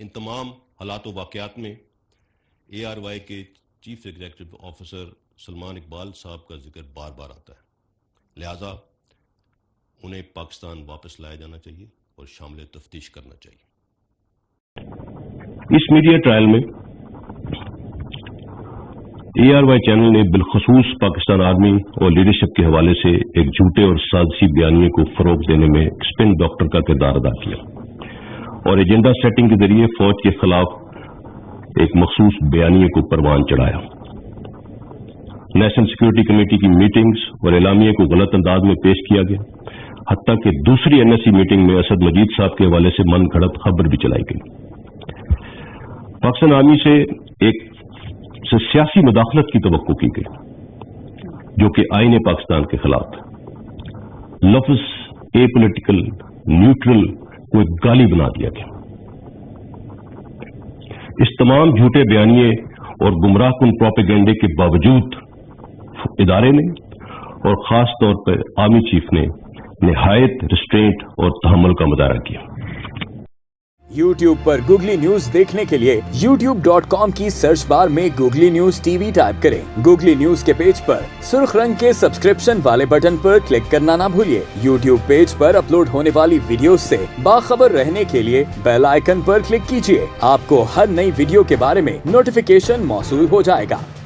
ان تمام حالات و واقعات میں ARY کے chief executive officer Salman Iqbal صاحب کا ذکر بار بار آتا ہے، لہٰذا انہیں پاکستان واپس لایا جانا چاہیے اور شامل تفتیش کرنا چاہیے۔ اس میڈیا ٹرائل میں ARY چینل نے بالخصوص پاکستان آرمی اور لیڈرشپ کے حوالے سے ایک جھوٹے اور سازشی بیانیے کو فروغ دینے میں اسپن ڈاکٹر کا کردار ادا کیا اور ایجنڈا سیٹنگ کے ذریعے فوج کے خلاف ایک مخصوص بیانیے کو پروان چڑھایا۔ نیشنل سیکورٹی کمیٹی کی میٹنگز اور اعلامیے کو غلط انداز میں پیش کیا گیا، حتیٰ کہ دوسری NSC میٹنگ میں اسد مجید صاحب کے حوالے سے من گھڑت خبر بھی چلائی گئی۔ پاکستان آرمی سے سیاسی مداخلت کی توقع کی گئی جو کہ آئین پاکستان کے خلاف ہے۔ لفظ اے پولیٹیکل نیوٹرل کو ایک گالی بنا دیا گیا۔ اس تمام جھوٹے بیانیے اور گمراہ کن پروپیگنڈے کے باوجود ادارے نے اور خاص طور پر آرمی چیف نے نہایت ریسٹرینٹ اور تحمل کا مظاہرہ کیا۔ YouTube پر گوگلی نیوز دیکھنے کے لیے youtube.com کی سرچ بار میں گوگلی نیوز TV ٹائپ کریں۔ گوگلی نیوز کے پیج پر سرخ رنگ کے سبسکرپشن والے بٹن پر کلک کرنا نہ بھولیے۔ YouTube پیج پر اپلوڈ ہونے والی ویڈیوز سے باخبر رہنے کے لیے بیل آئیکن پر کلک کیجیے۔ آپ کو ہر نئی ویڈیو کے بارے میں نوٹیفیکیشن موصول ہو جائے گا۔